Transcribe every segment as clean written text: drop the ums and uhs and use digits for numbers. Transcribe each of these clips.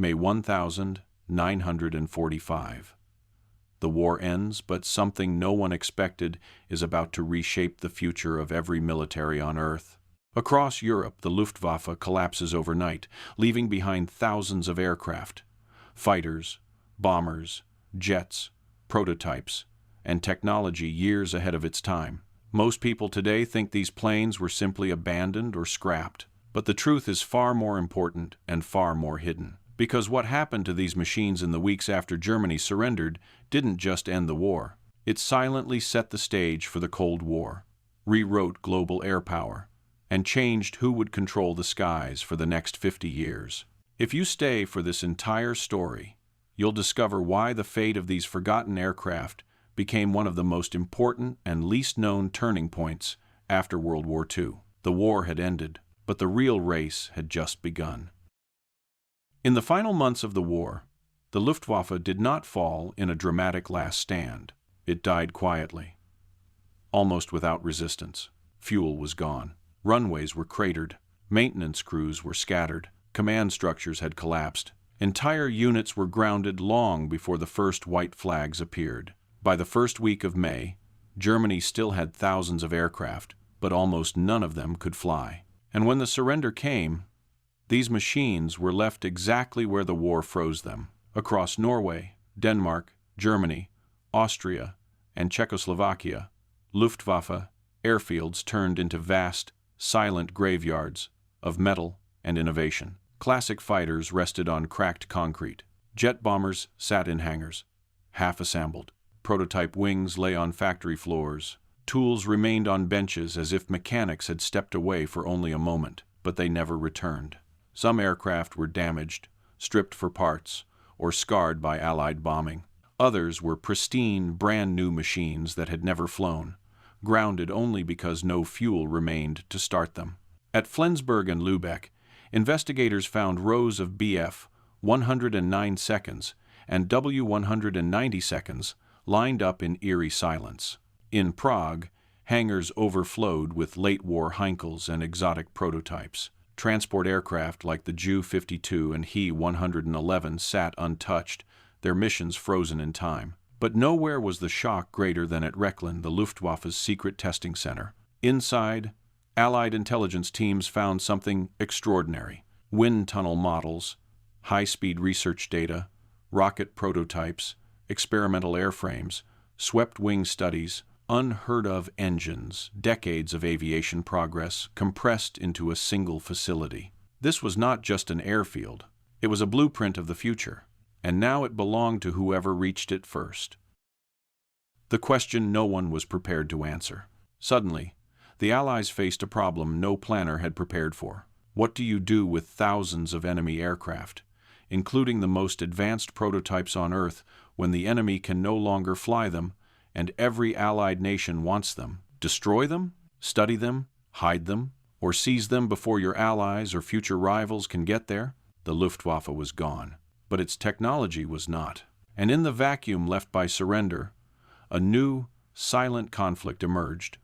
May 1945. The war ends, but something no one expected is about to reshape the future of every military on Earth. Across Europe, the Luftwaffe collapses overnight, leaving behind thousands of aircraft, fighters, bombers, jets, prototypes, and technology years ahead of its time. Most people today think these planes were simply abandoned or scrapped, but the truth is far more important and far more hidden. Because what happened to these machines in the weeks after Germany surrendered didn't just end the war. It silently set the stage for the Cold War, rewrote global air power, and changed who would control the skies for the next 50 years. If you stay for this entire story, you'll discover why the fate of these forgotten aircraft became one of the most important and least known turning points after World War II. The war had ended, but the real race had just begun. In the final months of the war, the Luftwaffe did not fall in a dramatic last stand. It died quietly, almost without resistance. Fuel was gone. Runways were cratered. Maintenance crews were scattered. Command structures had collapsed. Entire units were grounded long before the first white flags appeared. By the first week of May, Germany still had thousands of aircraft, but almost none of them could fly. And when the surrender came, these machines were left exactly where the war froze them. Across Norway, Denmark, Germany, Austria, and Czechoslovakia, Luftwaffe airfields turned into vast, silent graveyards of metal and innovation. Classic fighters rested on cracked concrete. Jet bombers sat in hangars, half assembled. Prototype wings lay on factory floors. Tools remained on benches as if mechanics had stepped away for only a moment, but they never returned. Some aircraft were damaged, stripped for parts, or scarred by Allied bombing. Others were pristine, brand-new machines that had never flown, grounded only because no fuel remained to start them. At Flensburg and Lübeck, investigators found rows of Bf 109 seconds and W 190 seconds lined up in eerie silence. In Prague, hangars overflowed with late-war Heinkels and exotic prototypes. Transport aircraft like the Ju-52 and He-111 sat untouched, their missions frozen in time. But nowhere was the shock greater than at Rechlin, the Luftwaffe's secret testing center. Inside, Allied intelligence teams found something extraordinary. Wind tunnel models, high-speed research data, rocket prototypes, experimental airframes, swept-wing studies, unheard-of engines, decades of aviation progress compressed into a single facility. This was not just an airfield. It was a blueprint of the future, and now it belonged to whoever reached it first. The question no one was prepared to answer. Suddenly, the Allies faced a problem no planner had prepared for. What do you do with thousands of enemy aircraft, including the most advanced prototypes on Earth, when the enemy can no longer fly them and every Allied nation wants them? Destroy them? Study them? Hide them? Or seize them before your allies or future rivals can get there? The Luftwaffe was gone, but its technology was not. And in the vacuum left by surrender, a new, silent conflict emerged,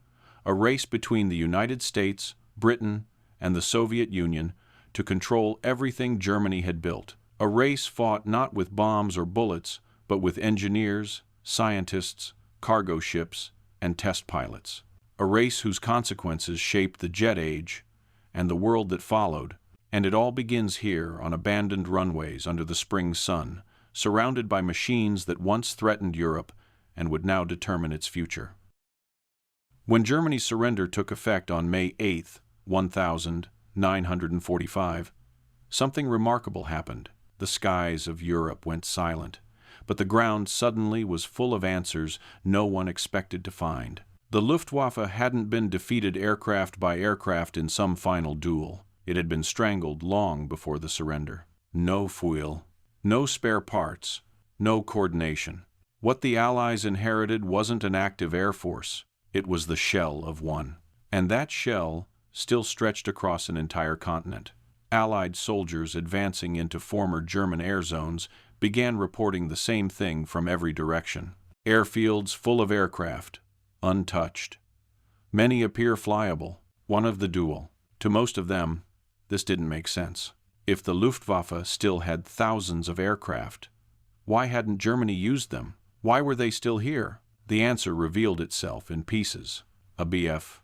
a race between the United States, Britain, and the Soviet Union to control everything Germany had built. A race fought not with bombs or bullets, but with engineers, scientists, cargo ships, and test pilots. A race whose consequences shaped the jet age and the world that followed. And it all begins here on abandoned runways under the spring sun, surrounded by machines that once threatened Europe and would now determine its future. When Germany's surrender took effect on May 8, 1945, something remarkable happened. The skies of Europe went silent, but the ground suddenly was full of answers no one expected to find. The Luftwaffe hadn't been defeated aircraft by aircraft in some final duel. It had been strangled long before the surrender. No fuel, no spare parts, no coordination. What the Allies inherited wasn't an active air force. It was the shell of one. And that shell still stretched across an entire continent. Allied soldiers advancing into former German air zones began reporting the same thing from every direction. Airfields full of aircraft, untouched. Many appear flyable, one of the duel. To most of them, this didn't make sense. If the Luftwaffe still had thousands of aircraft, why hadn't Germany used them? Why were they still here? The answer revealed itself in pieces. A Bf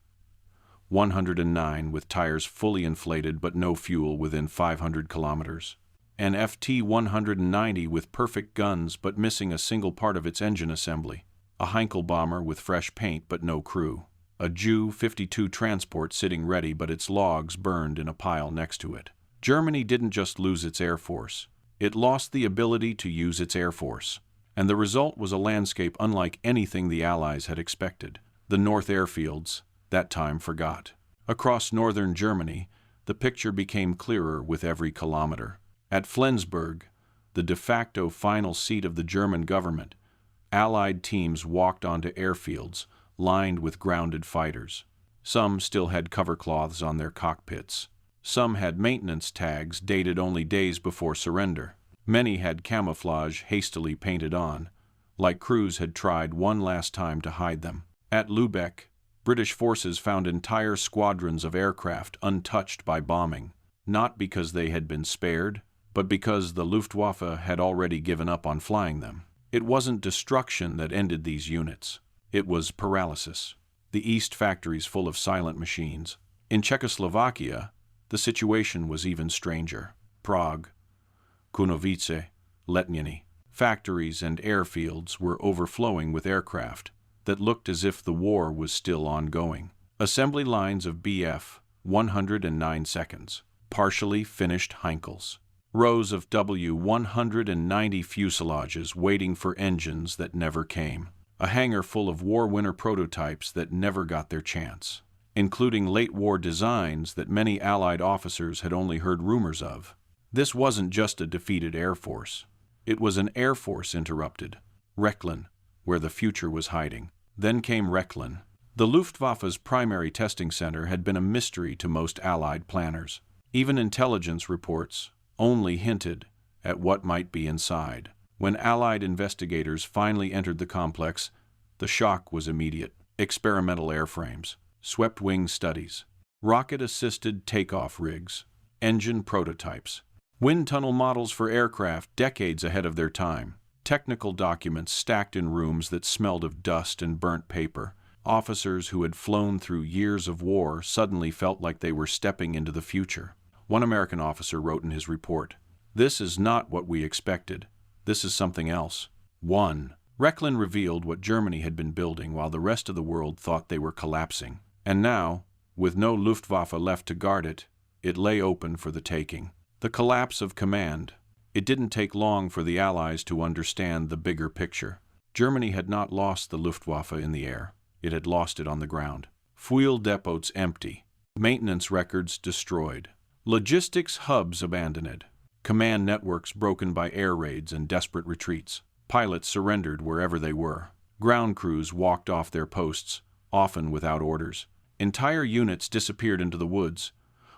109 with tires fully inflated but no fuel within 500 kilometers. An FT 190 with perfect guns but missing a single part of its engine assembly. A Heinkel bomber with fresh paint but no crew. A Ju 52 transport sitting ready but its logs burned in a pile next to it. Germany didn't just lose its air force. It lost the ability to use its air force. And the result was a landscape unlike anything the Allies had expected. The North airfields, that time forgot. Across northern Germany, the picture became clearer with every kilometer. At Flensburg, the de facto final seat of the German government, Allied teams walked onto airfields lined with grounded fighters. Some still had cover cloths on their cockpits. Some had maintenance tags dated only days before surrender. Many had camouflage hastily painted on, like crews had tried one last time to hide them. At Lübeck, British forces found entire squadrons of aircraft untouched by bombing, not because they had been spared, but because the Luftwaffe had already given up on flying them. It wasn't destruction that ended these units. It was paralysis. The East factories full of silent machines. In Czechoslovakia, the situation was even stranger. Prague, Kunovice, Letňany. Factories and airfields were overflowing with aircraft that looked as if the war was still ongoing. Assembly lines of Bf 109 seconds. Partially finished Heinkels. Rows of W-190 fuselages waiting for engines that never came. A hangar full of war-winner prototypes that never got their chance, including late-war designs that many Allied officers had only heard rumors of. This wasn't just a defeated air force. It was an air force interrupted. Rechlin, where the future was hiding. Then came Rechlin. The Luftwaffe's primary testing center had been a mystery to most Allied planners. Even intelligence reports only hinted at what might be inside. When Allied investigators finally entered the complex, the shock was immediate. Experimental airframes, swept-wing studies, rocket-assisted takeoff rigs, engine prototypes, wind tunnel models for aircraft decades ahead of their time, technical documents stacked in rooms that smelled of dust and burnt paper. Officers who had flown through years of war suddenly felt like they were stepping into the future. One American officer wrote in his report, "This is not what we expected. This is something else." 1. Rechlin revealed what Germany had been building while the rest of the world thought they were collapsing. And now, with no Luftwaffe left to guard it, it lay open for the taking. The collapse of command. It didn't take long for the Allies to understand the bigger picture. Germany had not lost the Luftwaffe in the air. It had lost it on the ground. Fuel depots empty. Maintenance records destroyed. Logistics hubs abandoned. Command networks broken by air raids and desperate retreats. Pilots surrendered wherever they were. Ground crews walked off their posts, often without orders. Entire units disappeared into the woods,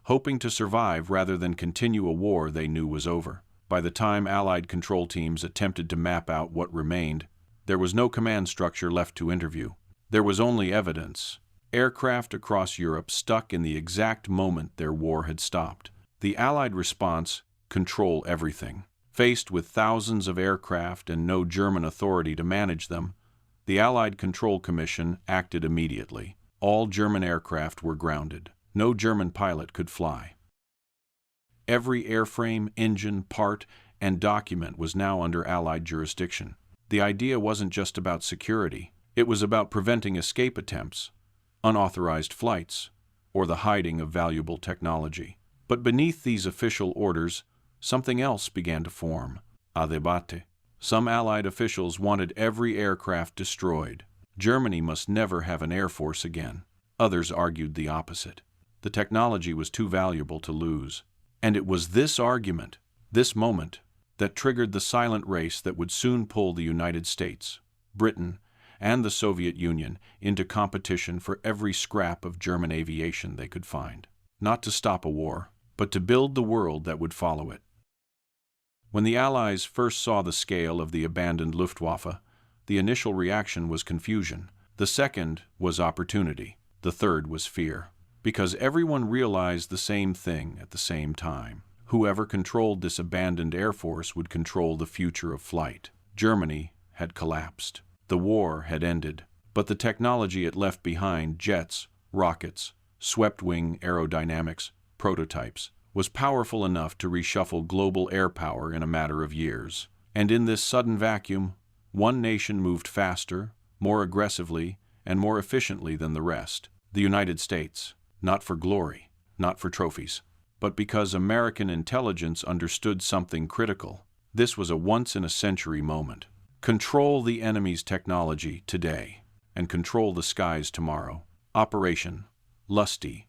hoping to survive rather than continue a war they knew was over. By the time Allied control teams attempted to map out what remained, there was no command structure left to interview. There was only evidence. Aircraft across Europe stuck in the exact moment their war had stopped. The Allied response: control everything. Faced with thousands of aircraft and no German authority to manage them, the Allied Control Commission acted immediately. All German aircraft were grounded. No German pilot could fly. Every airframe, engine, part, and document was now under Allied jurisdiction. The idea wasn't just about security. It was about preventing escape attempts, unauthorized flights, or the hiding of valuable technology. But beneath these official orders, something else began to form. A debate. Some Allied officials wanted every aircraft destroyed. Germany must never have an air force again. Others argued the opposite. The technology was too valuable to lose. And it was this argument, this moment, that triggered the silent race that would soon pull the United States, Britain, and the Soviet Union into competition for every scrap of German aviation they could find. Not to stop a war, but to build the world that would follow it. When the Allies first saw the scale of the abandoned Luftwaffe, the initial reaction was confusion. The second was opportunity. The third was fear. Because everyone realized the same thing at the same time. Whoever controlled this abandoned air force would control the future of flight. Germany had collapsed. The war had ended. But the technology it left behind, jets, rockets, swept-wing aerodynamics, prototypes, was powerful enough to reshuffle global air power in a matter of years. And in this sudden vacuum, one nation moved faster, more aggressively, and more efficiently than the rest. The United States, not for glory, not for trophies, but because American intelligence understood something critical. This was a once-in-a-century moment. Control the enemy's technology today, and control the skies tomorrow. Operation LUSTY,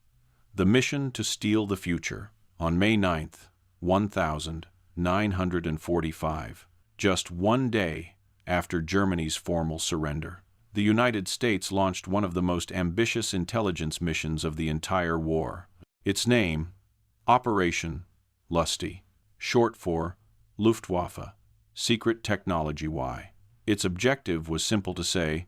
the mission to steal the future. On May 9th, 1945, just one day after Germany's formal surrender, the United States launched one of the most ambitious intelligence missions of the entire war. Its name, Operation LUSTY, short for Luftwaffe, Secret Technology Y. Its objective was simple to say,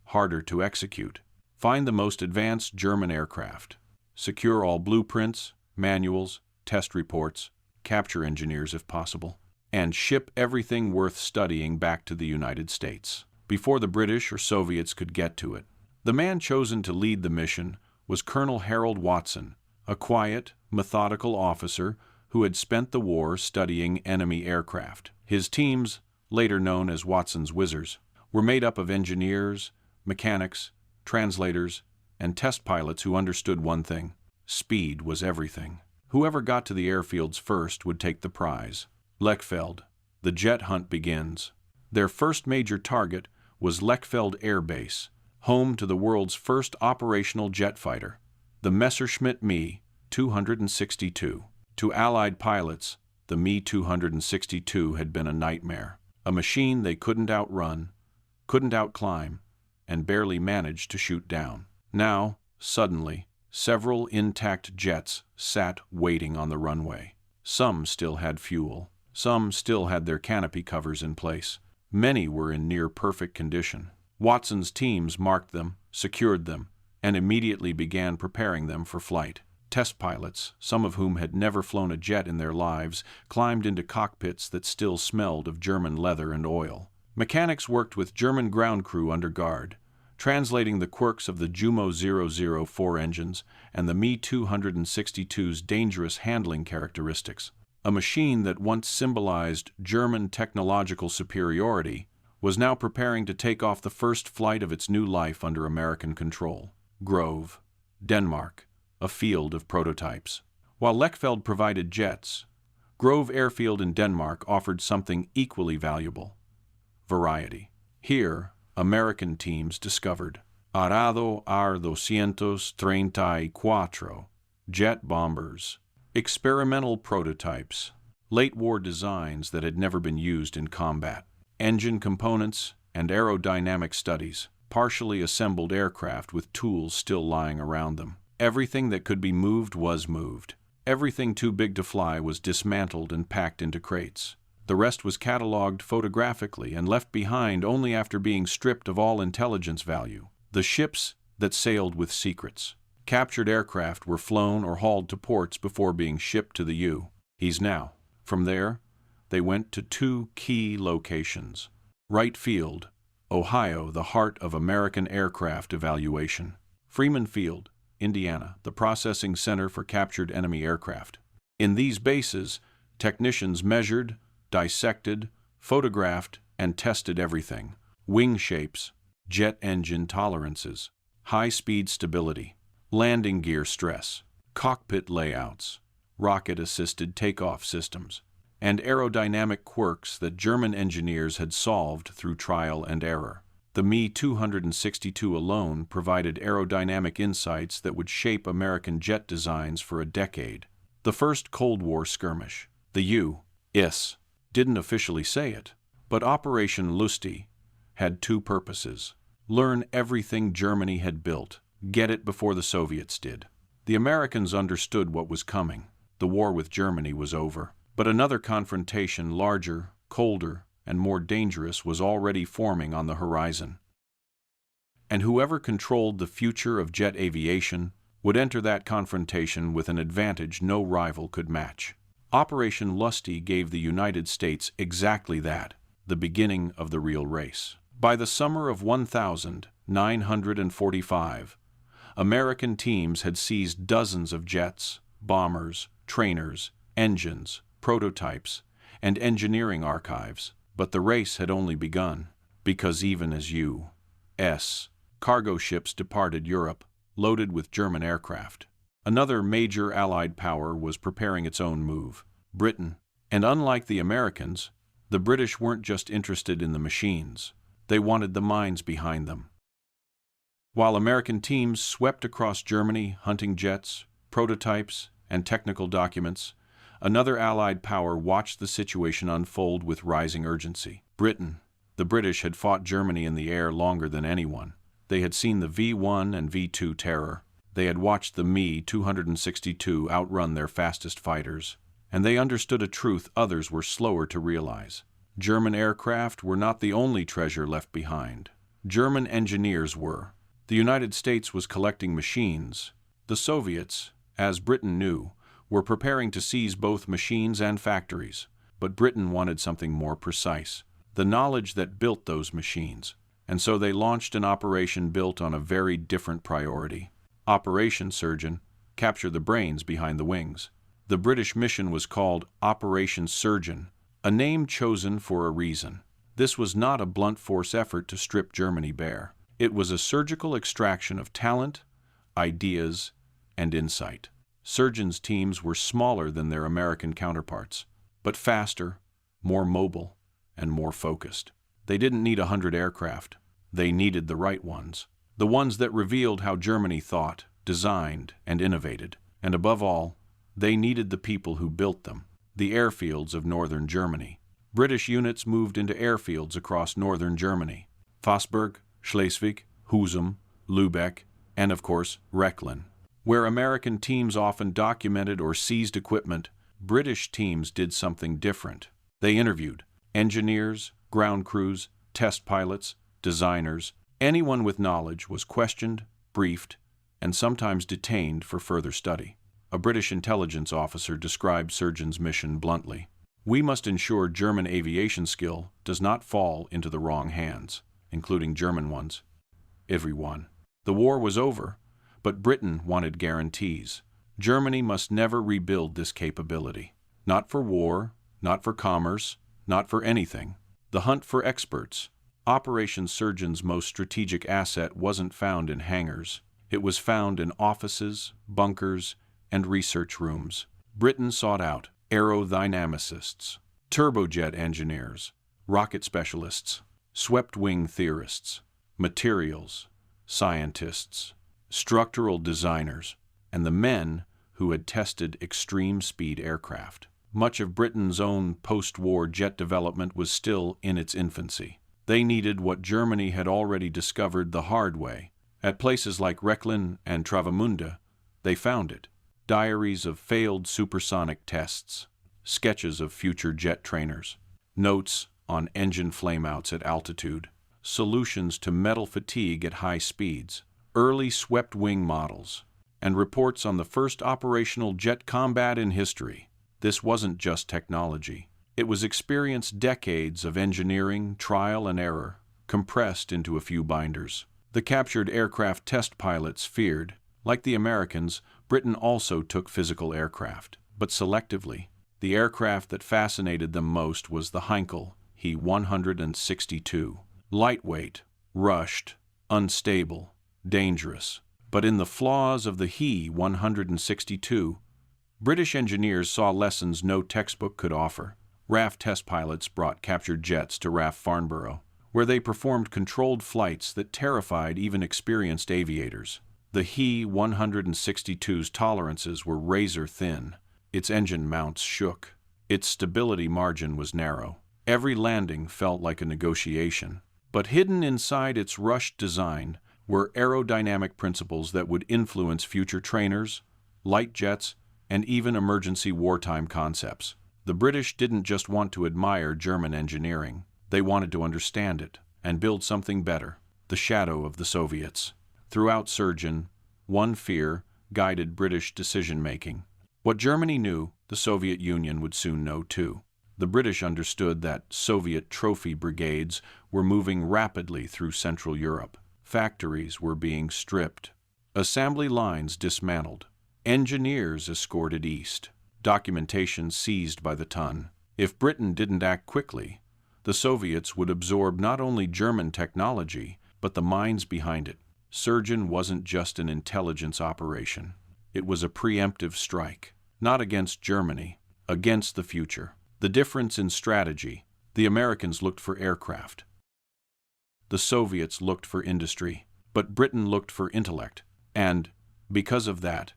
harder to execute. Find the most advanced German aircraft, secure all blueprints, manuals, test reports, capture engineers if possible, and ship everything worth studying back to the United States before the British or Soviets could get to it. The man chosen to lead the mission was Colonel Harold Watson, a quiet, methodical officer who had spent the war studying enemy aircraft. His teams, later known as Watson's Wizards, were made up of engineers, mechanics, translators, and test pilots who understood one thing: speed was everything. Whoever got to the airfields first would take the prize. Lechfeld, the jet hunt begins. Their first major target was Lechfeld Air Base, home to the world's first operational jet fighter, the Messerschmitt Me 262. To Allied pilots, the Me 262 had been a nightmare, a machine they couldn't outrun, couldn't outclimb, and barely managed to shoot down. Now, suddenly, several intact jets sat waiting on the runway. Some still had fuel. Some still had their canopy covers in place. Many were in near-perfect condition. Watson's teams marked them, secured them, and immediately began preparing them for flight. Test pilots, some of whom had never flown a jet in their lives, climbed into cockpits that still smelled of German leather and oil. Mechanics worked with German ground crew under guard, translating the quirks of the Jumo 004 engines and the Me 262's dangerous handling characteristics. A machine that once symbolized German technological superiority was now preparing to take off the first flight of its new life under American control. Grove, Denmark, a field of prototypes. While Lechfeld provided jets, Grove Airfield in Denmark offered something equally valuable: variety. Here, American teams discovered Arado Ar 234 jet bombers, experimental prototypes, late-war designs that had never been used in combat, engine components and aerodynamic studies, partially assembled aircraft with tools still lying around them. Everything that could be moved was moved. Everything too big to fly was dismantled and packed into crates. The rest was catalogued photographically and left behind only after being stripped of all intelligence value. The ships that sailed with secrets. Captured aircraft were flown or hauled to ports before being shipped to the U.S. Now. From there, they went to two key locations. Wright Field, Ohio, the heart of American aircraft evaluation. Freeman Field, Indiana, the processing center for captured enemy aircraft. In these bases, technicians measured, dissected, photographed, and tested everything: wing shapes, jet engine tolerances, high-speed stability, landing gear stress, cockpit layouts, rocket-assisted takeoff systems, and aerodynamic quirks that German engineers had solved through trial and error. The Me 262 alone provided aerodynamic insights that would shape American jet designs for a decade. The first Cold War skirmish. The U.S. didn't officially say it, but Operation LUSTY had two purposes: learn everything Germany had built, get it before the Soviets did. The Americans understood what was coming. The war with Germany was over. But another confrontation, larger, colder, and more dangerous, was already forming on the horizon. And whoever controlled the future of jet aviation would enter that confrontation with an advantage no rival could match. Operation LUSTY gave the United States exactly that, the beginning of the real race. By the summer of 1945, American teams had seized dozens of jets, bombers, trainers, engines, prototypes, and engineering archives. But the race had only begun, because even as U.S. cargo ships departed Europe, loaded with German aircraft, another major Allied power was preparing its own move, Britain. And unlike the Americans, the British weren't just interested in the machines, they wanted the minds behind them. While American teams swept across Germany hunting jets, prototypes, and technical documents, another Allied power watched the situation unfold with rising urgency. Britain. The British had fought Germany in the air longer than anyone. They had seen the V-1 and V-2 terror. They had watched the Me-262 outrun their fastest fighters. And they understood a truth others were slower to realize. German aircraft were not the only treasure left behind. German engineers were. The United States was collecting machines. The Soviets, as Britain knew, were preparing to seize both machines and factories. But Britain wanted something more precise, the knowledge that built those machines. And so they launched an operation built on a very different priority. Operation Surgeon, capture the brains behind the wings. The British mission was called Operation Surgeon, a name chosen for a reason. This was not a blunt force effort to strip Germany bare. It was a surgical extraction of talent, ideas, and insight. Surgeons' teams were smaller than their American counterparts, but faster, more mobile, and more focused. They didn't need 100 aircraft. They needed the right ones. The ones that revealed how Germany thought, designed, and innovated. And above all, they needed the people who built them, the airfields of northern Germany. British units moved into airfields across northern Germany. Vosburg, Schleswig, Husum, Lübeck, and of course, Rechlin. Where American teams often documented or seized equipment, British teams did something different. They interviewed engineers, ground crews, test pilots, designers. Anyone with knowledge was questioned, briefed, and sometimes detained for further study. A British intelligence officer described Surgeon's mission bluntly. We must ensure German aviation skill does not fall into the wrong hands, including German ones. Everyone. The war was over, but Britain wanted guarantees. Germany must never rebuild this capability. Not for war, not for commerce, not for anything. The hunt for experts. Operation Surgeon's most strategic asset wasn't found in hangars. It was found in offices, bunkers, and research rooms. Britain sought out aerodynamicists, turbojet engineers, rocket specialists, swept-wing theorists, materials, scientists, structural designers, and the men who had tested extreme-speed aircraft. Much of Britain's own post-war jet development was still in its infancy. They needed what Germany had already discovered the hard way. At places like Rechlin and Travemünde, they found it. Diaries of failed supersonic tests, sketches of future jet trainers, notes on engine flameouts at altitude, solutions to metal fatigue at high speeds, early swept-wing models, and reports on the first operational jet combat in history. This wasn't just technology. It was experienced decades of engineering, trial and error, compressed into a few binders. The captured aircraft test pilots feared, like the Americans, Britain also took physical aircraft. But selectively, the aircraft that fascinated them most was the Heinkel He-162. Lightweight, rushed, unstable, dangerous. But in the flaws of the He-162, British engineers saw lessons no textbook could offer. RAF test pilots brought captured jets to RAF Farnborough, where they performed controlled flights that terrified even experienced aviators. The He-162's tolerances were razor-thin. Its engine mounts shook. Its stability margin was narrow. Every landing felt like a negotiation. But hidden inside its rushed design were aerodynamic principles that would influence future trainers, light jets, and even emergency wartime concepts. The British didn't just want to admire German engineering. They wanted to understand it and build something better, the shadow of the Soviets. Throughout Surgeon, one fear guided British decision-making. What Germany knew, The Soviet Union would soon know too. The British understood that Soviet Trophy Brigades were moving rapidly through Central Europe. Factories were being stripped, assembly lines dismantled, engineers escorted east, documentation seized by the ton. If Britain didn't act quickly, the Soviets would absorb not only German technology, but the minds behind it. Surgeon wasn't just an intelligence operation. It was a preemptive strike, not against Germany, against the future. The difference in strategy: the Americans looked for aircraft. The Soviets looked for industry, but Britain looked for intellect. And, because of that,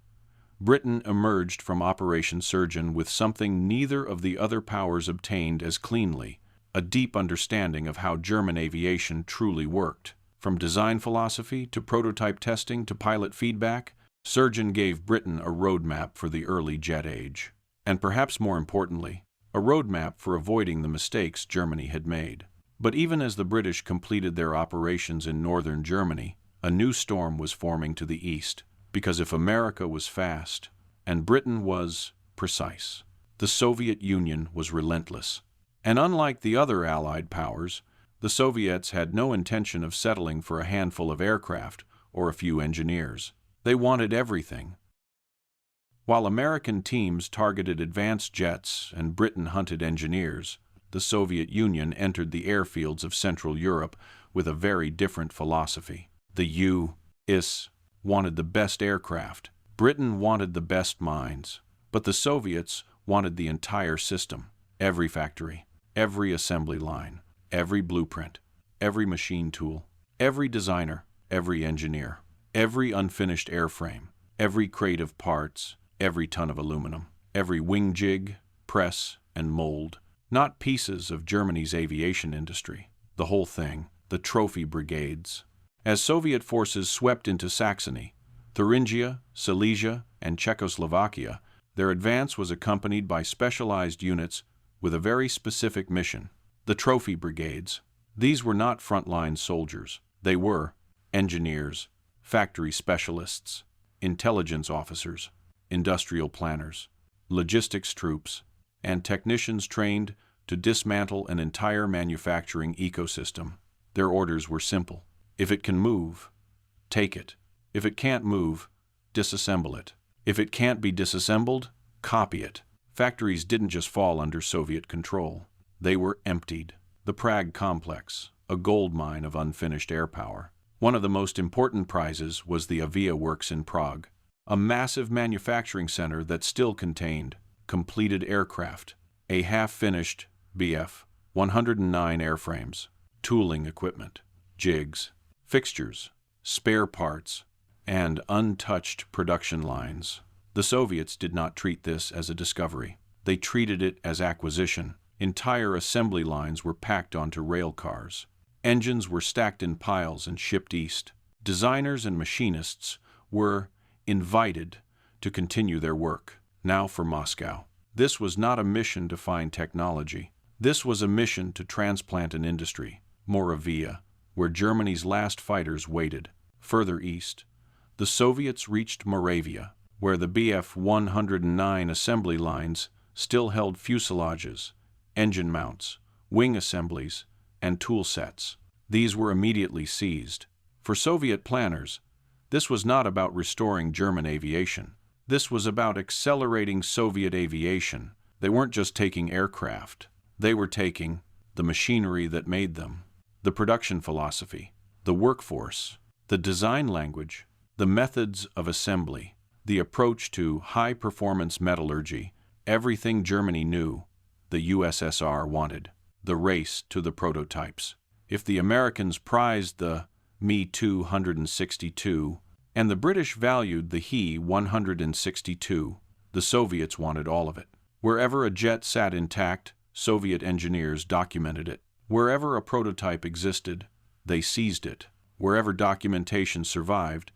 Britain emerged from Operation Surgeon with something neither of the other powers obtained as cleanly: a deep understanding of how German aviation truly worked. From design philosophy to prototype testing to pilot feedback, Surgeon gave Britain a roadmap for the early jet age. And perhaps more importantly, a roadmap for avoiding the mistakes Germany had made. But even as the British completed their operations in northern Germany, a new storm was forming to the east. Because if America was fast, and Britain was precise, the Soviet Union was relentless. And unlike the other Allied powers, the Soviets had no intention of settling for a handful of aircraft or a few engineers. They wanted everything. While American teams targeted advanced jets and Britain hunted engineers, the Soviet Union entered the airfields of Central Europe with a very different philosophy. The U.S. wanted the best aircraft. Britain wanted the best minds. But the Soviets wanted the entire system. Every factory, every assembly line, every blueprint, every machine tool, every designer, every engineer, every unfinished airframe, every crate of parts, every ton of aluminum, every wing jig, press, and mold. Not pieces of Germany's aviation industry. The whole thing. The Trophy Brigades. As Soviet forces swept into Saxony, Thuringia, Silesia, and Czechoslovakia, their advance was accompanied by specialized units with a very specific mission: the Trophy Brigades. These were not frontline soldiers. They were engineers, factory specialists, intelligence officers, industrial planners, logistics troops, and technicians trained to dismantle an entire manufacturing ecosystem. Their orders were simple: if it can move, take it. If it can't move, disassemble it. If it can't be disassembled, copy it. Factories didn't just fall under Soviet control. They were emptied. The Prague complex, a gold mine of unfinished air power. One of the most important prizes was the Aviation works in Prague, a massive manufacturing center that still contained completed aircraft, a half-finished Bf-109 airframes, tooling equipment, jigs, fixtures, spare parts, and untouched production lines. The Soviets did not treat this as a discovery. They treated it as acquisition. Entire assembly lines were packed onto rail cars. Engines were stacked in piles and shipped east. Designers and machinists were invited to continue their work. Now for Moscow. This was not a mission to find technology. This was a mission to transplant an industry. Moravia, where Germany's last fighters waited. Further east, the Soviets reached Moravia, where the Bf-109 assembly lines still held fuselages, engine mounts, wing assemblies, and tool sets. These were immediately seized. For Soviet planners, this was not about restoring German aviation. This was about accelerating Soviet aviation. They weren't just taking aircraft. They were taking the machinery that made them, the production philosophy, the workforce, the design language, the methods of assembly, the approach to high-performance metallurgy, everything Germany knew the USSR wanted, the race to the prototypes. If the Americans prized the Me-262 and the British valued the He-162, the Soviets wanted all of it. Wherever a jet sat intact, Soviet engineers documented it. Wherever a prototype existed, they seized it. Wherever documentation survived,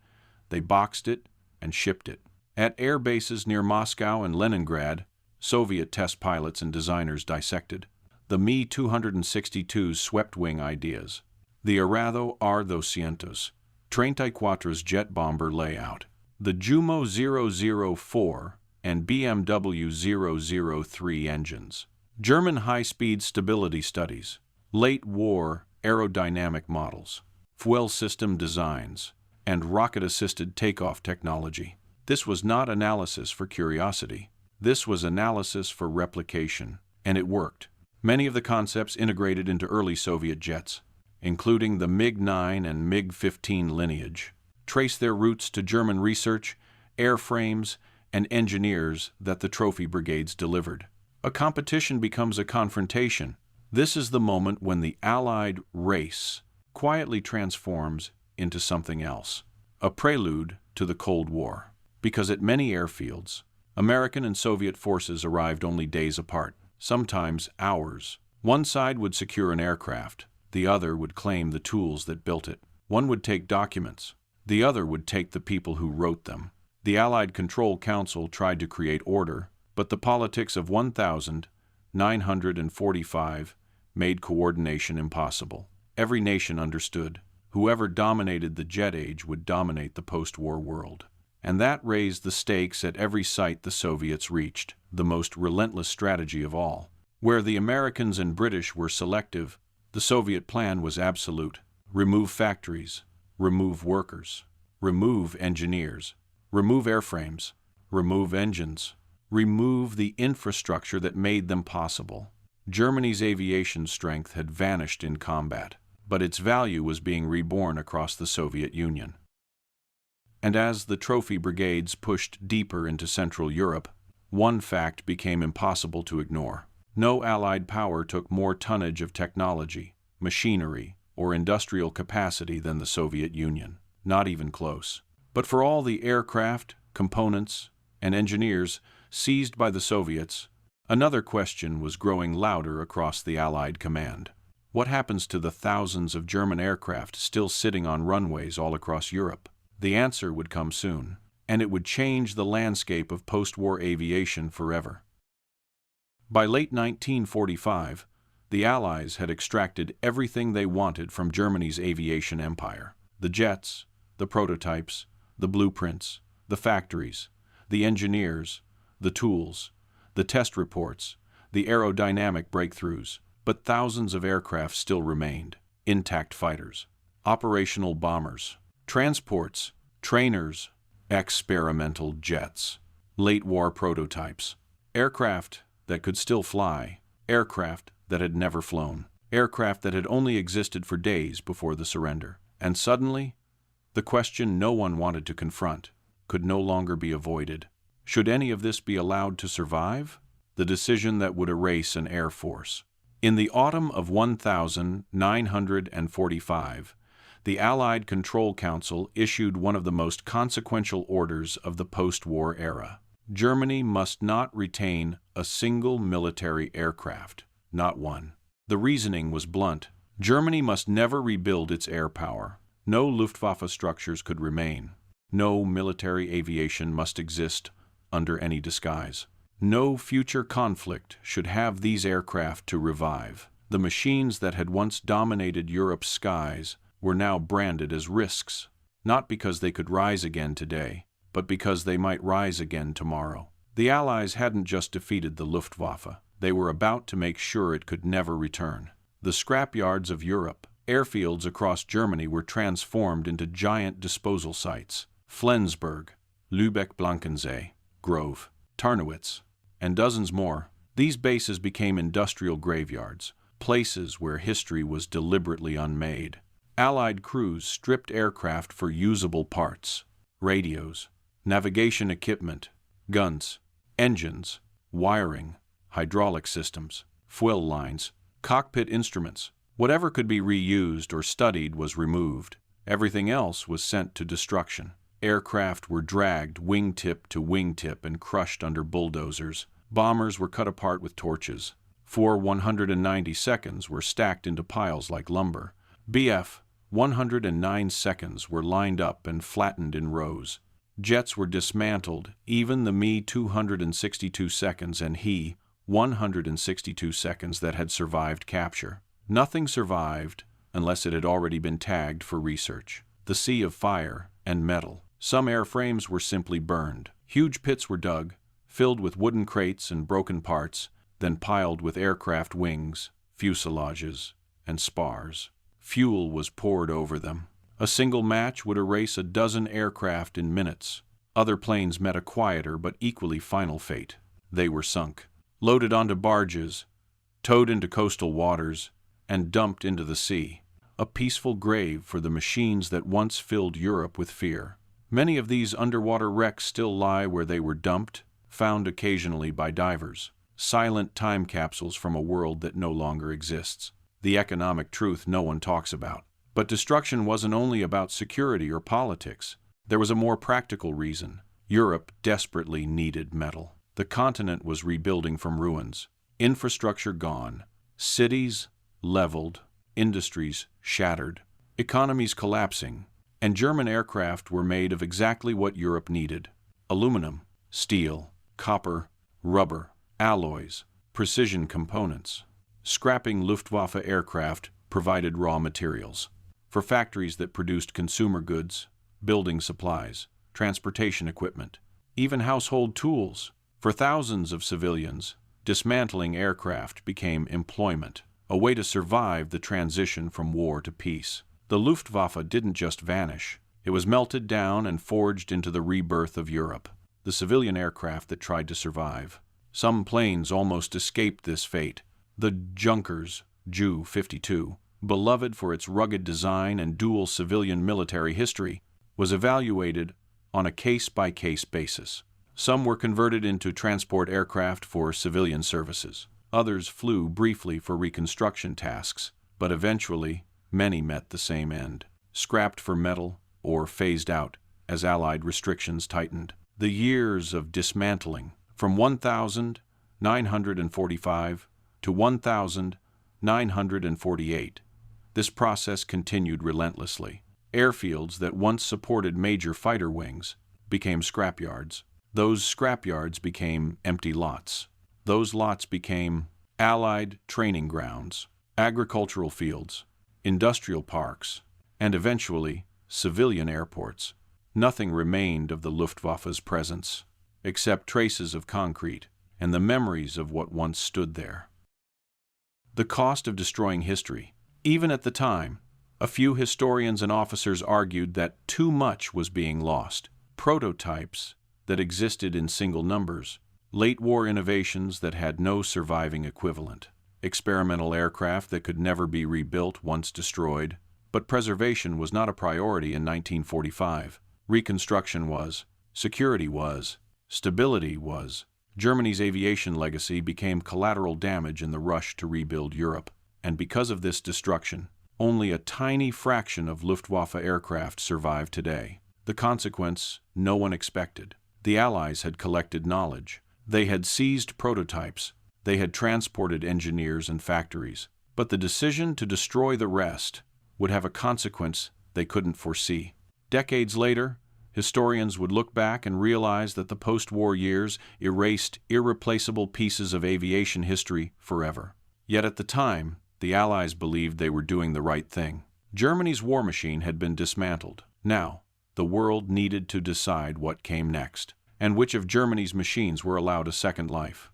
they boxed it and shipped it. At air bases near Moscow and Leningrad, Soviet test pilots and designers dissected the Me-262's swept-wing ideas, the Arado Ar 234's jet bomber layout, the Jumo 004 and BMW 003 engines. German high-speed stability studies, late war aerodynamic models, fuel system designs, and rocket-assisted takeoff technology. This was not analysis for curiosity. This was analysis for replication, and it worked. Many of the concepts integrated into early Soviet jets, including the MiG-9 and MiG-15 lineage, trace their roots to German research, airframes, and engineers that the Trophy Brigades delivered. A competition becomes a confrontation. This is the moment when the Allied race quietly transforms into something else, a prelude to the Cold War. Because at many airfields, American and Soviet forces arrived only days apart, sometimes hours. One side would secure an aircraft, the other would claim the tools that built it. One would take documents, the other would take the people who wrote them. The Allied Control Council tried to create order, but the politics of 1945 made coordination impossible. Every nation understood. Whoever dominated the jet age would dominate the post-war world. And that raised the stakes at every site the Soviets reached, the most relentless strategy of all. Where the Americans and British were selective, the Soviet plan was absolute. Remove factories, remove workers, remove engineers, remove airframes, remove engines, remove the infrastructure that made them possible. Germany's aviation strength had vanished in combat, but its value was being reborn across the Soviet Union. And as the Trophy Brigades pushed deeper into Central Europe, one fact became impossible to ignore. No Allied power took more tonnage of technology, machinery, or industrial capacity than the Soviet Union. Not even close. But for all the aircraft, components, and engineers seized by the Soviets, another question was growing louder across the Allied command. What happens to the thousands of German aircraft still sitting on runways all across Europe? The answer would come soon, and it would change the landscape of post-war aviation forever. By late 1945, the Allies had extracted everything they wanted from Germany's aviation empire. The jets, the prototypes, the blueprints, the factories, the engineers, the tools, the test reports, the aerodynamic breakthroughs. But thousands of aircraft still remained: intact fighters, operational bombers, transports, trainers, experimental jets, late war prototypes, aircraft that could still fly, aircraft that had never flown, aircraft that had only existed for days before the surrender. And suddenly, the question no one wanted to confront could no longer be avoided. Should any of this be allowed to survive? The decision that would erase an air force. In the autumn of 1945, the Allied Control Council issued one of the most consequential orders of the post-war era. Germany must not retain a single military aircraft, not one. The reasoning was blunt. Germany must never rebuild its air power. No Luftwaffe structures could remain. No military aviation must exist under any disguise. No future conflict should have these aircraft to revive. The machines that had once dominated Europe's skies were now branded as risks, not because they could rise again today, but because they might rise again tomorrow. The Allies hadn't just defeated the Luftwaffe. They were about to make sure it could never return. The scrapyards of Europe, airfields across Germany, were transformed into giant disposal sites. Flensburg, Lübeck-Blankensee, Grove, Tarnowitz, and dozens more. These bases became industrial graveyards, places where history was deliberately unmade. Allied crews stripped aircraft for usable parts: radios, navigation equipment, guns, engines, wiring, hydraulic systems, fuel lines, cockpit instruments. Whatever could be reused or studied was removed. Everything else was sent to destruction. Aircraft were dragged wingtip to wingtip and crushed under bulldozers. Bombers were cut apart with torches. For 190 seconds were stacked into piles like lumber. Bf 109 seconds were lined up and flattened in rows. Jets were dismantled, even the Me 262 seconds and He 162 seconds that had survived capture. Nothing survived unless it had already been tagged for research. The sea of fire and metal. Some airframes were simply burned. Huge pits were dug, filled with wooden crates and broken parts, then piled with aircraft wings, fuselages, and spars. Fuel was poured over them. A single match would erase a dozen aircraft in minutes. Other planes met a quieter but equally final fate. They were sunk, loaded onto barges, towed into coastal waters, and dumped into the sea. A peaceful grave for the machines that once filled Europe with fear. Many of these underwater wrecks still lie where they were dumped, found occasionally by divers. Silent time capsules from a world that no longer exists. The economic truth no one talks about. But destruction wasn't only about security or politics. There was a more practical reason. Europe desperately needed metal. The continent was rebuilding from ruins. Infrastructure gone. Cities leveled. Industries shattered. Economies collapsing. And German aircraft were made of exactly what Europe needed. Aluminum, steel, copper, rubber, alloys, precision components. Scrapping Luftwaffe aircraft provided raw materials for factories that produced consumer goods, building supplies, transportation equipment, even household tools. For thousands of civilians, dismantling aircraft became employment, a way to survive the transition from war to peace. The Luftwaffe didn't just vanish. It was melted down and forged into the rebirth of Europe, the civilian aircraft that tried to survive. Some planes almost escaped this fate. The Junkers Ju-52, beloved for its rugged design and dual civilian-military history, was evaluated on a case-by-case basis. Some were converted into transport aircraft for civilian services. Others flew briefly for reconstruction tasks, but eventually many met the same end, scrapped for metal or phased out as Allied restrictions tightened. The years of dismantling, from 1945 to 1948, this process continued relentlessly. Airfields that once supported major fighter wings became scrapyards. Those scrapyards became empty lots. Those lots became Allied training grounds, agricultural fields, industrial parks, and eventually civilian airports. Nothing remained of the Luftwaffe's presence, except traces of concrete and the memories of what once stood there. The cost of destroying history. Even at the time, a few historians and officers argued that too much was being lost. Prototypes that existed in single numbers, late-war innovations that had no surviving equivalent, experimental aircraft that could never be rebuilt once destroyed. But preservation was not a priority in 1945. Reconstruction was, security was, stability was. Germany's aviation legacy became collateral damage in the rush to rebuild Europe. And because of this destruction, only a tiny fraction of Luftwaffe aircraft survive today. The consequence no one expected. The Allies had collected knowledge. They had seized prototypes. They had transported engineers and factories. But the decision to destroy the rest would have a consequence they couldn't foresee. Decades later, historians would look back and realize that the post-war years erased irreplaceable pieces of aviation history forever. Yet at the time, the Allies believed they were doing the right thing. Germany's war machine had been dismantled. Now, the world needed to decide what came next, and which of Germany's machines were allowed a second life.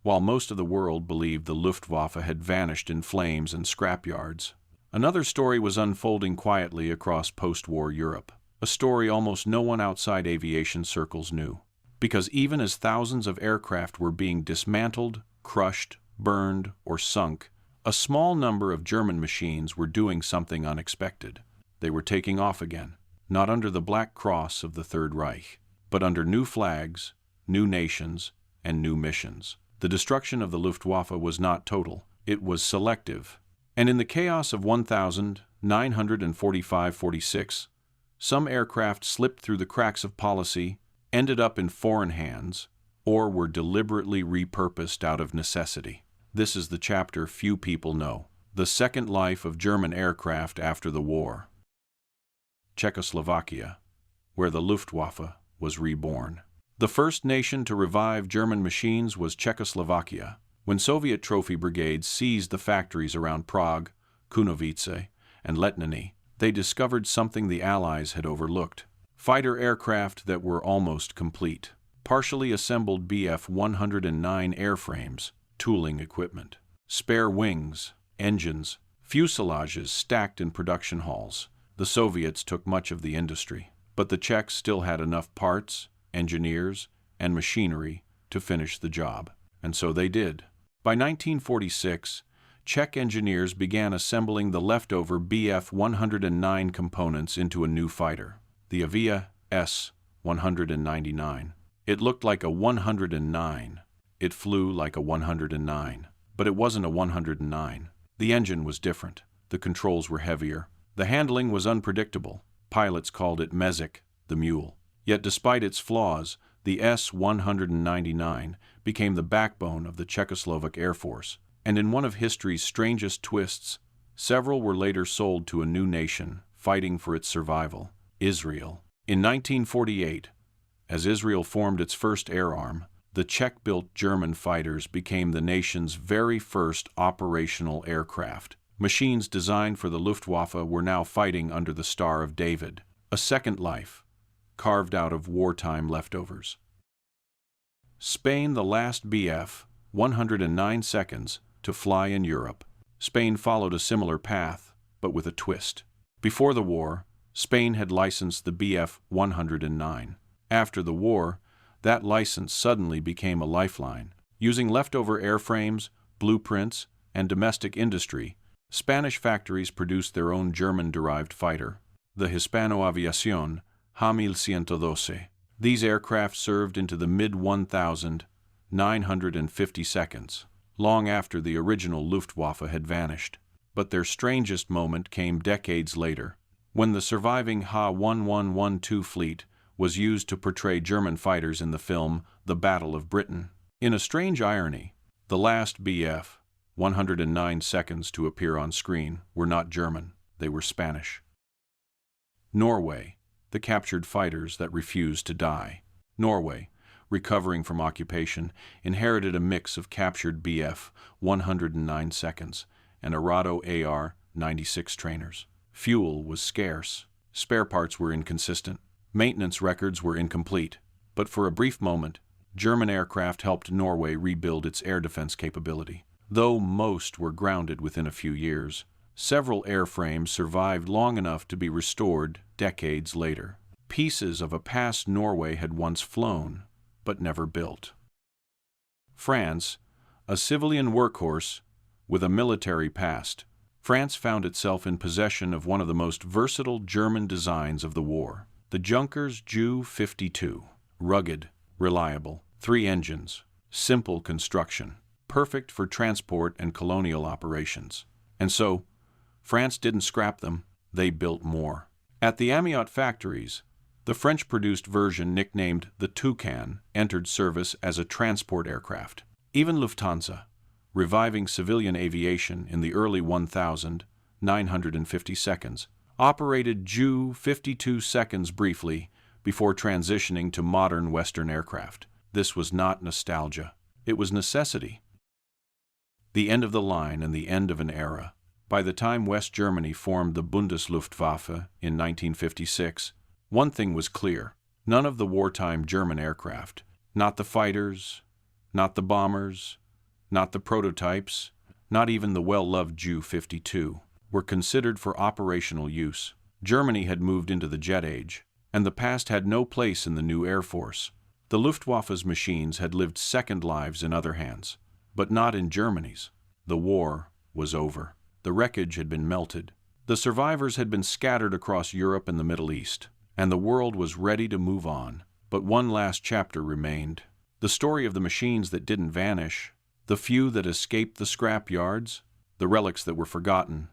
While most of the world believed the Luftwaffe had vanished in flames and scrapyards, another story was unfolding quietly across post-war Europe, a story almost no one outside aviation circles knew. Because even as thousands of aircraft were being dismantled, crushed, burned, or sunk, a small number of German machines were doing something unexpected. They were taking off again, not under the Black Cross of the Third Reich, but under new flags, new nations, and new missions. The destruction of the Luftwaffe was not total, it was selective. And in the chaos of 1945-46, some aircraft slipped through the cracks of policy, ended up in foreign hands, or were deliberately repurposed out of necessity. This is the chapter few people know. The second life of German aircraft after the war. Czechoslovakia, where the Luftwaffe was reborn. The first nation to revive German machines was Czechoslovakia. When Soviet Trophy Brigades seized the factories around Prague, Kunovice, and Letniny, they discovered something the Allies had overlooked. Fighter aircraft that were almost complete. partially assembled Bf-109 airframes, tooling equipment, spare wings, engines, fuselages stacked in production halls. The Soviets took much of the industry, but the Czechs still had enough parts, engineers, and machinery to finish the job. And so they did. By 1946, Czech engineers began assembling the leftover Bf-109 components into a new fighter, the Avia S-199. It looked like a 109. It flew like a 109. But it wasn't a 109. The engine was different. The controls were heavier. The handling was unpredictable. Pilots called it Mezik, the mule. Yet despite its flaws, the S-199 became the backbone of the Czechoslovak Air Force. And in one of history's strangest twists, several were later sold to a new nation fighting for its survival, Israel. In 1948, as Israel formed its first air arm, the Czech-built German fighters became the nation's very first operational aircraft. Machines designed for the Luftwaffe were now fighting under the Star of David, a second life, carved out of wartime leftovers. Spain, the last Bf, 109 seconds to fly in Europe. Spain followed a similar path, but with a twist. Before the war, Spain had licensed the Bf-109. After the war, that license suddenly became a lifeline. Using leftover airframes, blueprints, and domestic industry, Spanish factories produced their own German-derived fighter, the Hispano-Aviation H-1112. These aircraft served into the mid-1950 seconds, long after the original Luftwaffe had vanished. But their strangest moment came decades later, when the surviving H-1112 fleet was used to portray German fighters in the film The Battle of Britain. In a strange irony, the last Bf, 109 seconds to appear on screen, were not German, they were Spanish. Norway, the captured fighters that refused to die. Norway, recovering from occupation, inherited a mix of captured Bf, 109 seconds, and Arado Ar 96 trainers. Fuel was scarce, spare parts were inconsistent, maintenance records were incomplete, but for a brief moment, German aircraft helped Norway rebuild its air defense capability. Though most were grounded within a few years, several airframes survived long enough to be restored decades later. Pieces of a past Norway had once flown, but never built. France, a civilian workhorse with a military past, France found itself in possession of one of the most versatile German designs of the war. The Junkers Ju-52, rugged, reliable, 3 engines, simple construction, perfect for transport and colonial operations. And so, France didn't scrap them, they built more. At the Amiot factories, the French-produced version nicknamed the Toucan entered service as a transport aircraft. Even Lufthansa, reviving civilian aviation in the early 1950 seconds, operated Ju-52 seconds briefly before transitioning to modern Western aircraft. This was not nostalgia. It was necessity. The end of the line and the end of an era. By the time West Germany formed the Bundesluftwaffe in 1956, one thing was clear. None of the wartime German aircraft, not the fighters, not the bombers, not the prototypes, not even the well-loved Ju-52, were considered for operational use. Germany had moved into the jet age, and the past had no place in the new Air Force. The Luftwaffe's machines had lived second lives in other hands, but not in Germany's. The war was over. The wreckage had been melted. The survivors had been scattered across Europe and the Middle East, and the world was ready to move on. But one last chapter remained. The story of the machines that didn't vanish, the few that escaped the scrap yards, the relics that were forgotten,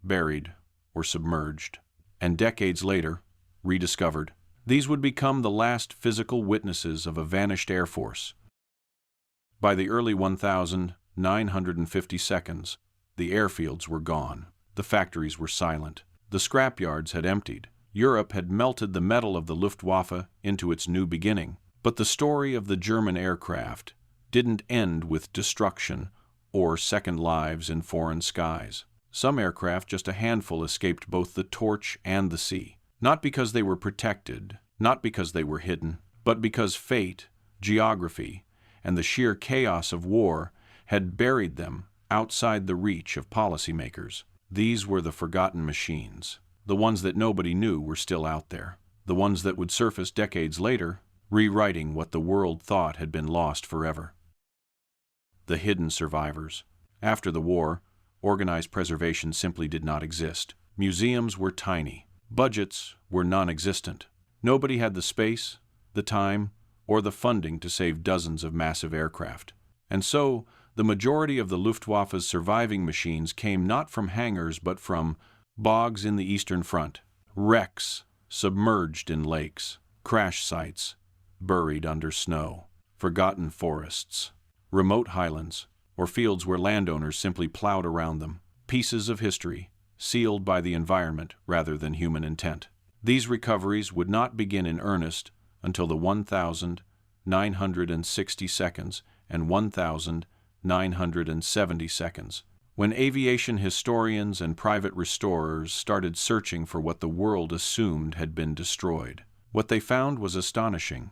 buried, or submerged, and decades later, rediscovered. These would become the last physical witnesses of a vanished Air Force. By the early 1950 seconds, the airfields were gone. The factories were silent. The scrapyards had emptied. Europe had melted the metal of the Luftwaffe into its new beginning. But the story of the German aircraft didn't end with destruction or second lives in foreign skies. Some aircraft, just a handful, escaped both the torch and the sea. Not because they were protected, not because they were hidden, but because fate, geography, and the sheer chaos of war had buried them outside the reach of policymakers. These were the forgotten machines. The ones that nobody knew were still out there. The ones that would surface decades later, rewriting what the world thought had been lost forever. The hidden survivors. After the war, organized preservation simply did not exist. Museums were tiny. Budgets were non-existent. Nobody had the space, the time, or the funding to save dozens of massive aircraft. And so, the majority of the Luftwaffe's surviving machines came not from hangars but from bogs in the Eastern Front, wrecks submerged in lakes, crash sites buried under snow, forgotten forests, remote highlands, or fields where landowners simply plowed around them, pieces of history sealed by the environment rather than human intent. These recoveries would not begin in earnest until the 1,960 seconds and 1,970 seconds, when aviation historians and private restorers started searching for what the world assumed had been destroyed. What they found was astonishing.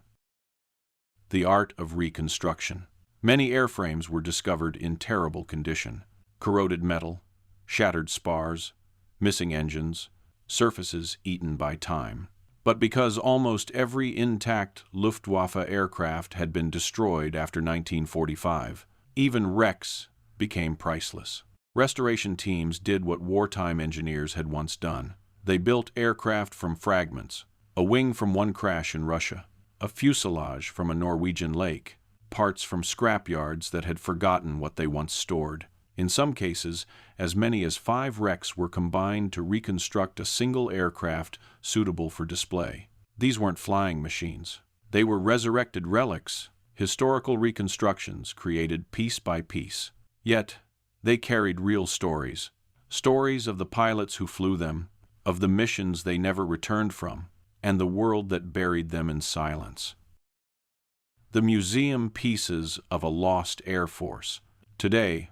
The art of reconstruction. Many airframes were discovered in terrible condition. Corroded metal, shattered spars, missing engines, surfaces eaten by time. But because almost every intact Luftwaffe aircraft had been destroyed after 1945, even wrecks became priceless. Restoration teams did what wartime engineers had once done. They built aircraft from fragments, a wing from one crash in Russia, a fuselage from a Norwegian lake, parts from scrapyards that had forgotten what they once stored. In some cases, as many as 5 wrecks were combined to reconstruct a single aircraft suitable for display. These weren't flying machines. They were resurrected relics, historical reconstructions created piece by piece. Yet, they carried real stories. Stories of the pilots who flew them, of the missions they never returned from, and the world that buried them in silence. The museum pieces of a lost air force. Today,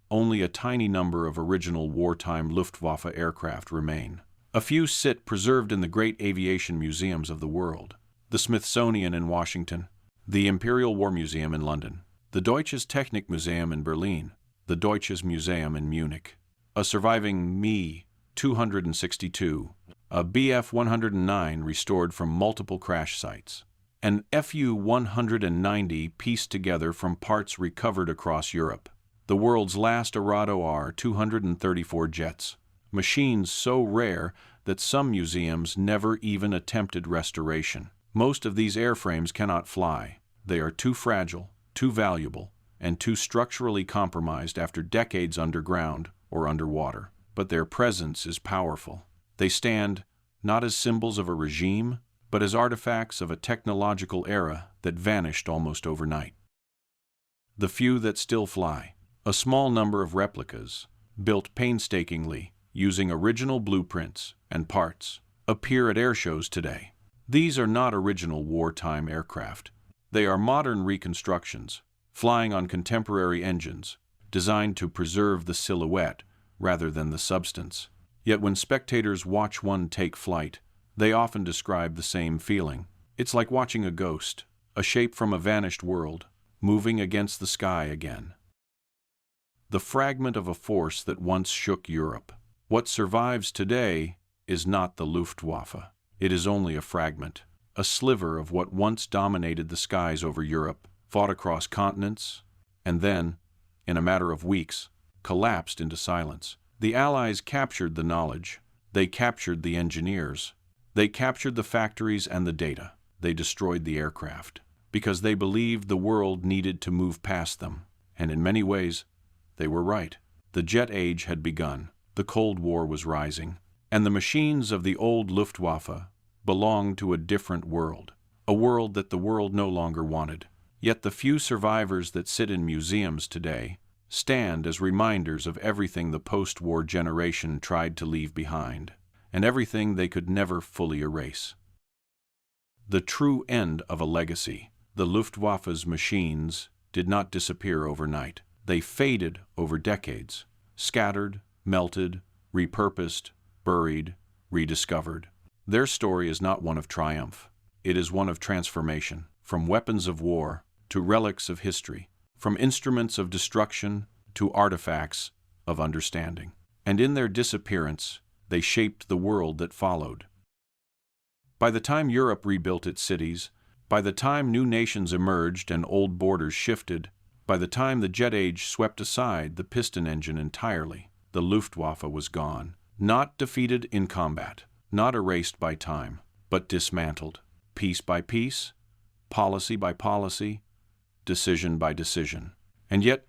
only a tiny number of original wartime Luftwaffe aircraft remain. A few sit preserved in the great aviation museums of the world. The Smithsonian in Washington, the Imperial War Museum in London, the Deutsches Technikmuseum in Berlin, the Deutsches Museum in Munich. A surviving Me-262, a Bf-109 restored from multiple crash sites, an Fu-190 pieced together from parts recovered across Europe. The world's last Arado Ar 234 jets, machines so rare that some museums never even attempted restoration. Most of these airframes cannot fly. They are too fragile, too valuable, and too structurally compromised after decades underground or underwater. But their presence is powerful. They stand not as symbols of a regime, but as artifacts of a technological era that vanished almost overnight. The few that still fly. A small number of replicas, built painstakingly using original blueprints and parts, appear at airshows today. These are not original wartime aircraft. They are modern reconstructions, flying on contemporary engines, designed to preserve the silhouette rather than the substance. Yet when spectators watch one take flight, they often describe the same feeling. It's like watching a ghost, a shape from a vanished world, moving against the sky again. The fragment of a force that once shook Europe. What survives today is not the Luftwaffe. It is only a fragment, a sliver of what once dominated the skies over Europe, fought across continents, and then, in a matter of weeks, collapsed into silence. The Allies captured the knowledge. They captured the engineers. They captured the factories and the data. They destroyed the aircraft, because they believed the world needed to move past them. And in many ways, they were right. The jet age had begun, the Cold War was rising, and the machines of the old Luftwaffe belonged to a different world, a world that the world no longer wanted. Yet the few survivors that sit in museums today stand as reminders of everything the post-war generation tried to leave behind, and everything they could never fully erase. The true end of a legacy. The Luftwaffe's machines did not disappear overnight. They faded over decades, scattered, melted, repurposed, buried, rediscovered. Their story is not one of triumph. It is one of transformation, from weapons of war to relics of history, from instruments of destruction to artifacts of understanding. And in their disappearance, they shaped the world that followed. By the time Europe rebuilt its cities, by the time new nations emerged and old borders shifted, by the time the jet age swept aside the piston engine entirely, the Luftwaffe was gone. Not defeated in combat, not erased by time, but dismantled, piece by piece, policy by policy, decision by decision. And yet,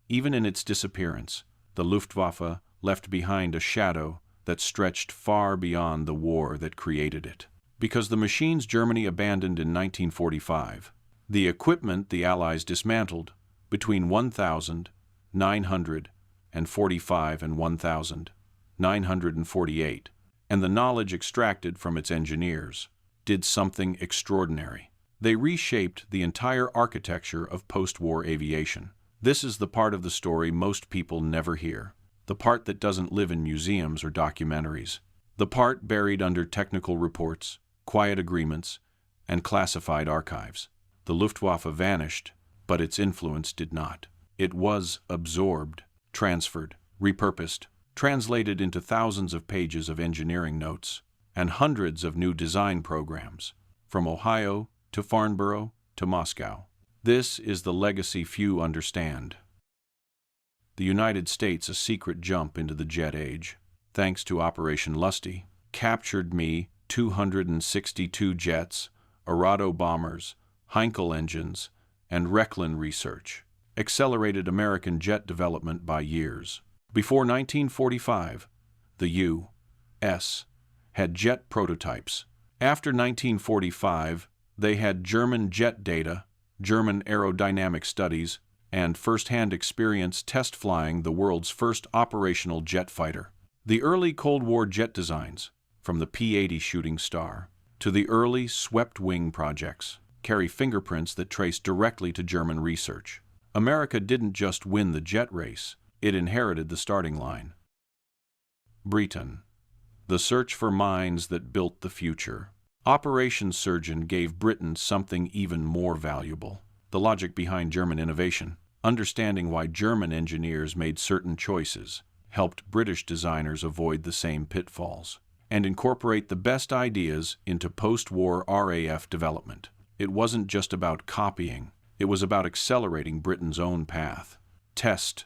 even in its disappearance, the Luftwaffe left behind a shadow that stretched far beyond the war that created it. Because the machines Germany abandoned in 1945, the equipment the Allies dismantled between 1945 and 1948, and the knowledge extracted from its engineers, did something extraordinary. They reshaped the entire architecture of post-war aviation. This is the part of the story most people never hear, the part that doesn't live in museums or documentaries, the part buried under technical reports, quiet agreements, and classified archives. The Luftwaffe vanished, but its influence did not. It was absorbed, transferred, repurposed, translated into thousands of pages of engineering notes, and hundreds of new design programs, from Ohio to Farnborough to Moscow. This is the legacy few understand. The United States, a secret jump into the jet age, thanks to Operation LUSTY, captured Me-262 jets, Arado bombers, Heinkel engines, and Rechlin research, accelerated American jet development by years. Before 1945, the U.S. had jet prototypes. After 1945, they had German jet data, German aerodynamic studies, and first-hand experience test flying the world's first operational jet fighter. The early Cold War jet designs, from the P-80 Shooting Star to the early swept-wing projects, carry fingerprints that trace directly to German research. America didn't just win the jet race, it inherited the starting line. Britain. The search for minds that built the future. Operation Surgeon gave Britain something even more valuable: the logic behind German innovation. Understanding why German engineers made certain choices helped British designers avoid the same pitfalls and incorporate the best ideas into post-war RAF development. It wasn't just about copying, it was about accelerating Britain's own path. Test,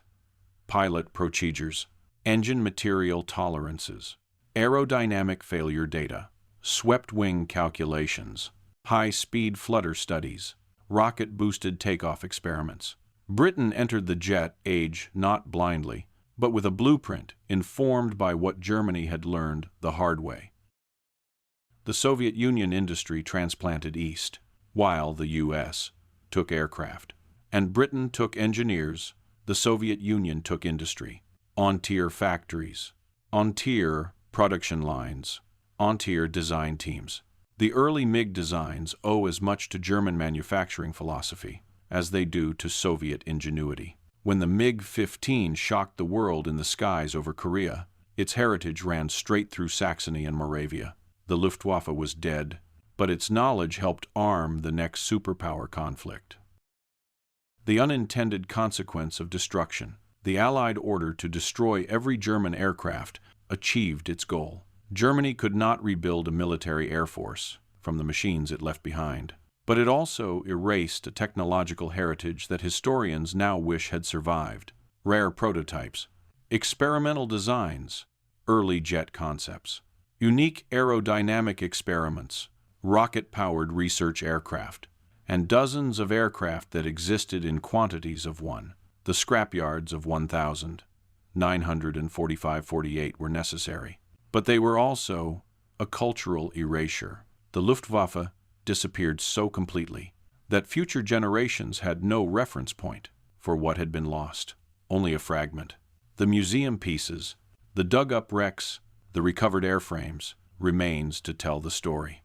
pilot procedures, engine material tolerances, aerodynamic failure data, swept-wing calculations, high-speed flutter studies, rocket-boosted takeoff experiments. Britain entered the jet age not blindly, but with a blueprint informed by what Germany had learned the hard way. The Soviet Union industry transplanted east, while the U.S. took aircraft, and Britain took engineers. The Soviet Union took industry, on-tier factories, on-tier production lines, on-tier design teams. The early MiG designs owe as much to German manufacturing philosophy as they do to Soviet ingenuity. When the MiG-15 shocked the world in the skies over Korea, its heritage ran straight through Saxony and Moravia. The Luftwaffe was dead, but its knowledge helped arm the next superpower conflict. The unintended consequence of destruction. The Allied order to destroy every German aircraft achieved its goal. Germany could not rebuild a military air force from the machines it left behind, but it also erased a technological heritage that historians now wish had survived. Rare prototypes, experimental designs, early jet concepts, unique aerodynamic experiments, rocket-powered research aircraft, and dozens of aircraft that existed in quantities of one. The scrapyards of 1945-48 were necessary, but they were also a cultural erasure. The Luftwaffe disappeared so completely that future generations had no reference point for what had been lost, only a fragment. The museum pieces, the dug-up wrecks, the recovered airframes, remains to tell the story.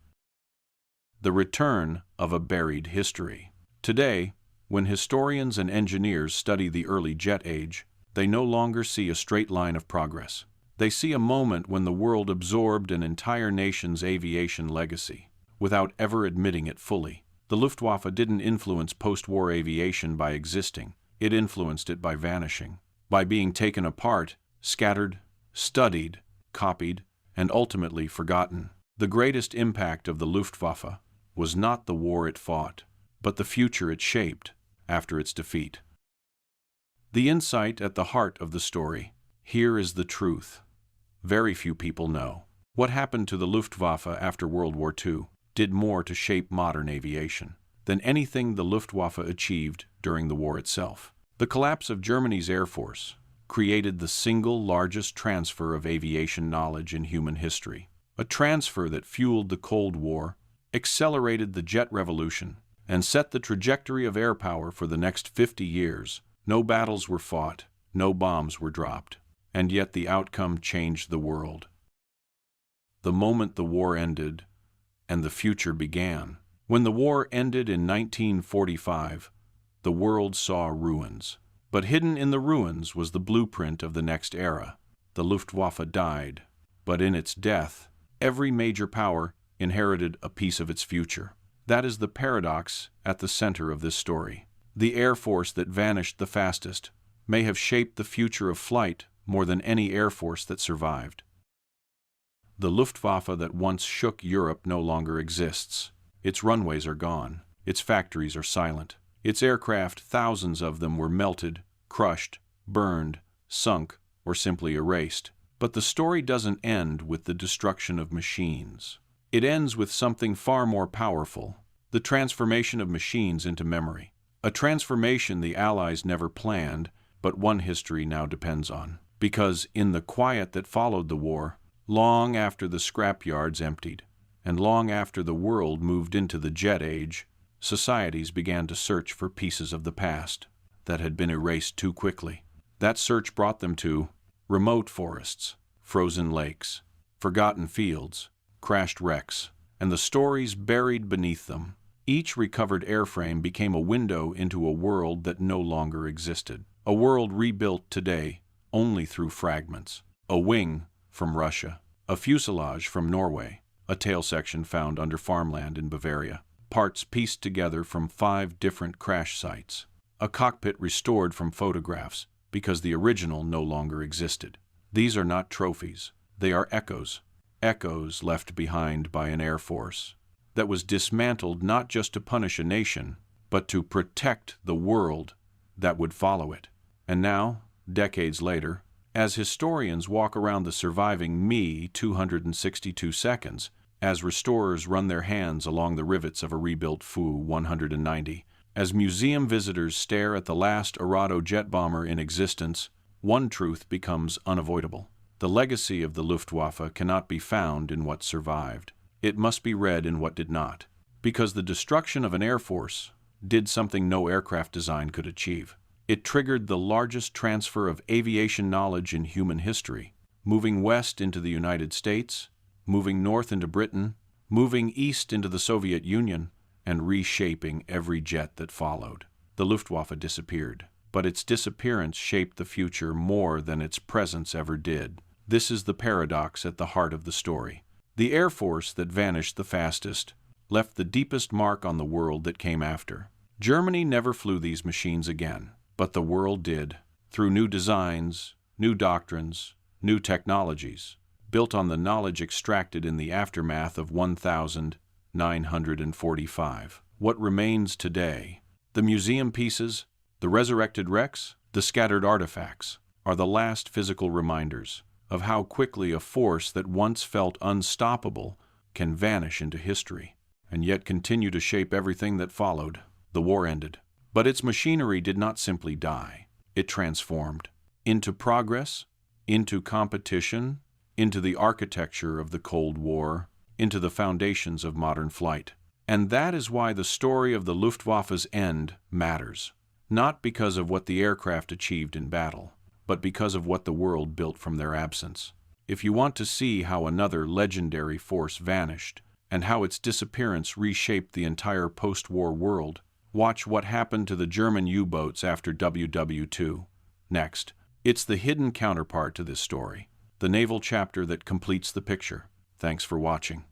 The return of a buried history. Today, when historians and engineers study the early jet age, they no longer see a straight line of progress. They see a moment when the world absorbed an entire nation's aviation legacy, without ever admitting it fully. The Luftwaffe didn't influence post-war aviation by existing. It influenced it by vanishing, by being taken apart, scattered, studied, copied, and ultimately forgotten. The greatest impact of the Luftwaffe was not the war it fought, but the future it shaped after its defeat. The insight at the heart of the story. Here is the truth. Very few people know. What happened to the Luftwaffe after World War II did more to shape modern aviation than anything the Luftwaffe achieved during the war itself. The collapse of Germany's Air Force created the single largest transfer of aviation knowledge in human history. A transfer that fueled the Cold War, accelerated the jet revolution, and set the trajectory of air power for the next 50 years. No battles were fought, no bombs were dropped, and yet the outcome changed the world. The moment the war ended, and the future began. When the war ended in 1945, the world saw ruins. But hidden in the ruins was the blueprint of the next era. The Luftwaffe died, but in its death, every major power inherited a piece of its future. That is the paradox at the center of this story. The Air Force that vanished the fastest may have shaped the future of flight more than any Air Force that survived. The Luftwaffe that once shook Europe no longer exists. Its runways are gone. Its factories are silent. Its aircraft, thousands of them, were melted, crushed, burned, sunk, or simply erased. But the story doesn't end with the destruction of machines. It ends with something far more powerful: the transformation of machines into memory. A transformation the Allies never planned, but one history now depends on. Because in the quiet that followed the war, long after the scrapyards emptied, and long after the world moved into the jet age, societies began to search for pieces of the past that had been erased too quickly. That search brought them to remote forests, frozen lakes, forgotten fields, crashed wrecks, and the stories buried beneath them. Each recovered airframe became a window into a world that no longer existed. A world rebuilt today only through fragments. A wing from Russia, a fuselage from Norway, a tail section found under farmland in Bavaria, parts pieced together from 5 different crash sites, a cockpit restored from photographs because the original no longer existed. These are not trophies. They are echoes. Echoes left behind by an Air Force that was dismantled not just to punish a nation, but to protect the world that would follow it. And now, decades later, as historians walk around the surviving Me-262 seconds, as restorers run their hands along the rivets of a rebuilt Fu-190, as museum visitors stare at the last Arado jet bomber in existence, one truth becomes unavoidable. The legacy of the Luftwaffe cannot be found in what survived. It must be read in what did not. Because the destruction of an Air Force did something no aircraft design could achieve. It triggered the largest transfer of aviation knowledge in human history, moving west into the United States, moving north into Britain, moving east into the Soviet Union, and reshaping every jet that followed. The Luftwaffe disappeared, but its disappearance shaped the future more than its presence ever did. This is the paradox at the heart of the story. The Air Force that vanished the fastest left the deepest mark on the world that came after. Germany never flew these machines again. But the world did, through new designs, new doctrines, new technologies, built on the knowledge extracted in the aftermath of 1945. What remains today, the museum pieces, the resurrected wrecks, the scattered artifacts, are the last physical reminders of how quickly a force that once felt unstoppable can vanish into history, and yet continue to shape everything that followed. The war ended. But its machinery did not simply die. It transformed into progress, into competition, into the architecture of the Cold War, into the foundations of modern flight. And that is why the story of the Luftwaffe's end matters. Not because of what the aircraft achieved in battle, but because of what the world built from their absence. If you want to see how another legendary force vanished, and how its disappearance reshaped the entire post-war world, watch What Happened to the German U-Boats After WW2. Next, it's the hidden counterpart to this story, the naval chapter that completes the picture. Thanks for watching.